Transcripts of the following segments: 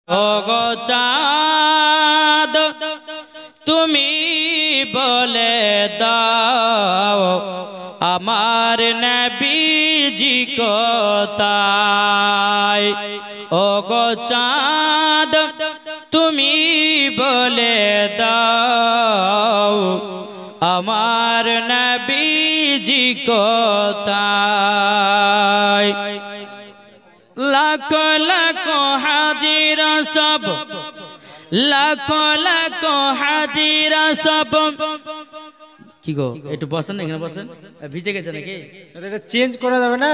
ওগো চাঁদ তুমি বলে দাও আমার নবীজি কোথায়। ওগো চাঁদ তুমি বলে দাও আমার নবীজি কোথায়। লাখো লাখো হাজিরা সব, লাখো লাখো হাজিরা সব। কি গো একটু বসেন, এখানে বসেন, ভিজে গেছে নাকি? এটা চেঞ্জ করা যাবে না?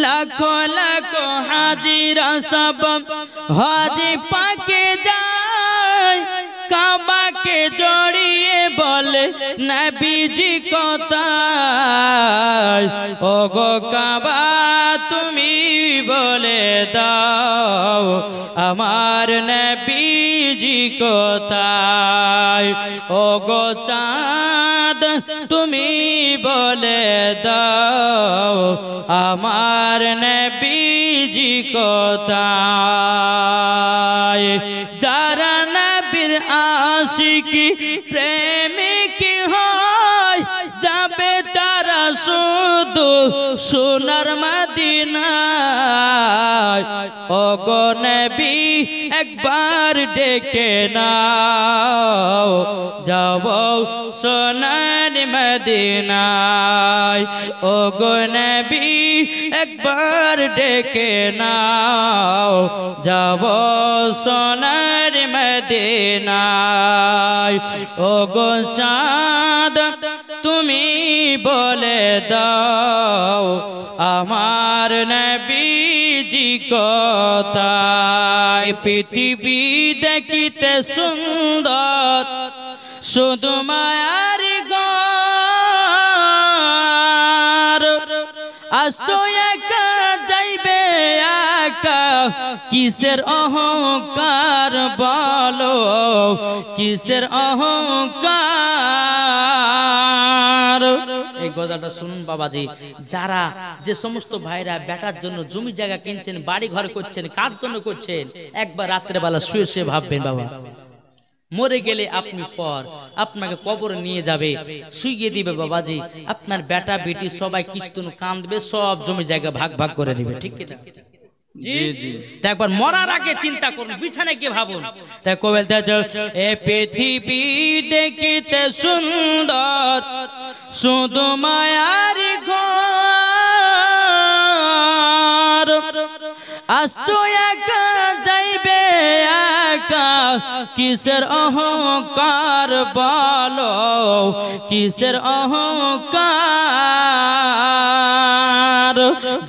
লাখো লাখো হাজিরা সব হাজি পাকে যায়, কাবাকে জড়িয়ে বলে নবীজি কোথায়। ওগো কাবা তুমি বলে দাও আমার নবীজি কোথায়। ওগো চাঁদ তুমি বলে দাও আমার নবীজি কোথায়। যারা নবীর আশিকি প্রেমিক হয় যাবে তারা শুধু সোনার মদিনায়। ওগো নবী একবার ডেকে নাও যাব সোনার মদিনায়। ওগো নবী একবার ডেকে নাও যাব সোনার মদিনায়। ওগো চাঁদ তুমি বলে দাও আমার নবীজি কোথায়। পৃথিবী দেখিতে সুন্দর শুধু মায়ার ঘর, আসছো একা যাইবে একা কিসের অহংকার বলো, কিসের অহংকার। এই গজলটা শুনুন বাবাজি, যারা যে সমস্ত ভাইরা বেটার জন্য জমি জায়গা কিনছেন, বাড়ি ঘর করছেন, কার জন্য করছেন, একবার রাত্রে বেলা শুয়ে শুয়ে ভাববেন বাবা মরে গেলে আপনি পর আপনাকে কবরে নিয়ে যাবে, শুইয়ে দিবে বাবাজি, আপনার বেটা বেটি সবাই কিছুদিন কাঁদবে, সব জমি জায়গা ভাগ ভাগ করে দিবে, ঠিক কিনা? জি জি। একবার মরার আগে চিন্তা করুন, বিছানায় কি ভাবুন। তাই কবে এ পৃথিবী দেখিতে সুন্দর শুধু মায়ার ঘর, আসছো একা যাইবে একা কিসের অহংকার বলো, কিসের অহংকার।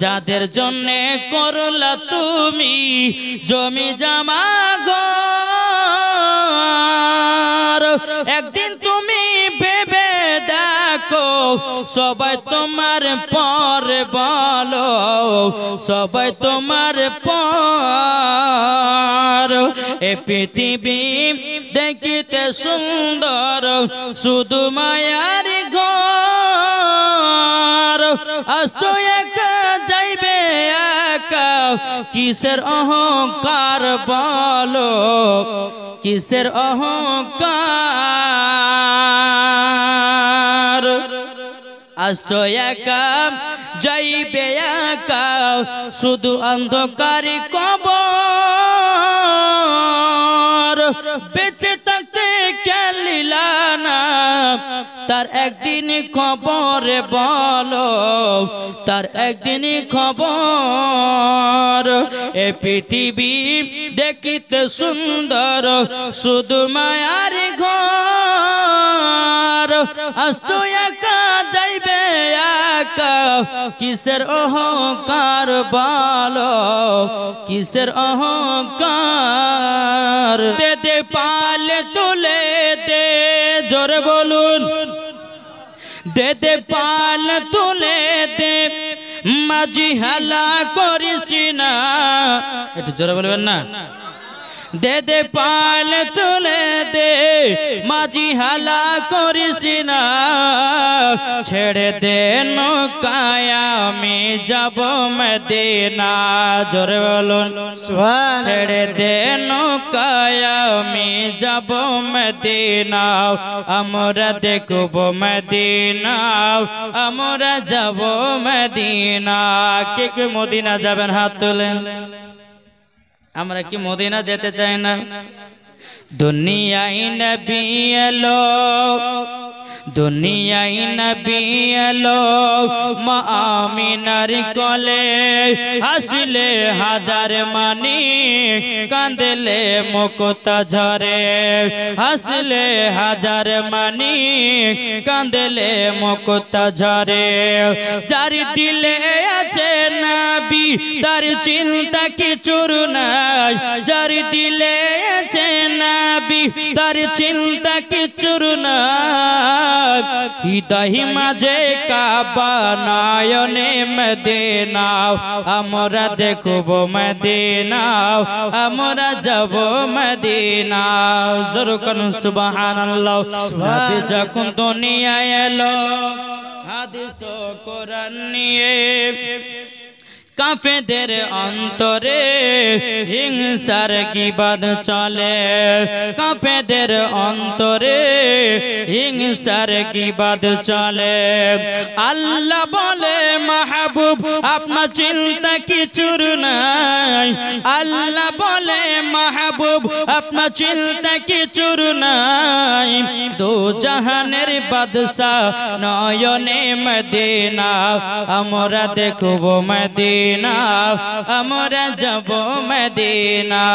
যাদের জন্যে করলা তুমি জমি জামা ঘর, একদিন তুমি ভেবে দেখো সবাই তোমার পর বলো, সবাই তোমার পর। এ পৃথিবী দেখিতে সুন্দর শুধু মায়ার ঘর, আসছো একা যাইবে একা কিসের অহংকার বলো, কিসের অহংকার। আসছো একা যাইবে একা শুধু অন্ধকারে কবর, বেঁচে থাকতে খেলিলা না তার একদিন খবর বলো, তার একদিন খবর। এ পৃথিবী দেখিতে সুন্দর শুধু মায়ার ঘর, আসছো একা যাইবে একা কিসের অহংকার বলো, কিসের অহংকার। দে দে পালে তুলে দে, জোরে বলুন, দে দে পাল তুলে দে, মাঝি হেলা করিস না, একটু জোরে বলবেন না। দে দে পাল তুলে দে মাঝি হালা করিস না ছেড়ে দে নৌকায় আমি যাব মদিনা জোরে বলুন সুবহান ছেড়ে দে নৌকায় আমি যাব মদিনা আমরা দেখব মদিনা আমরা যাব মদিনা কে কে মদিনা যাবেন হাত তোলেন আমরা কি মদিনা যেতে চাই না দুনিয়ায় নবী এলো দুনিয়ায় নবী এলো মা আমিনার কোলে হাসলে হাজার মানি কাঁদলে মুক্তা ঝরে হাসলে হাজার মানি কাঁদলে মুক্তা ঝরে যার দিলে আছে নবী তার চিন্তা কিছুর নাই যার দিলে আছে নবী তার চিন্তা কিছুর নাই হৃদয় মাঝে কাবা নয়নে মদিনা আমরা দেখব মদিনা আমরা যাব মদিনা জোরে কোন সুবহানাল্লাহ নবী যখন দুনিয়ায় এলো হাদিস ও কোরআন নিয়ে কাফেরদের অন্তরে হিংসার গীবত চলে কাফেরদের অন্তরে হিংসার গীবত চলে আল্লাহ বলে মাহবুব আপনার চিন্তা কিছুর নাই আল্লাহ বলে মাহবুব আপনার চিন্তা কিছুর নাই দো জাহানের বাদশা নয়নে মদিনা আমরা দেখব মদিনা আমরা যাব মদিনা।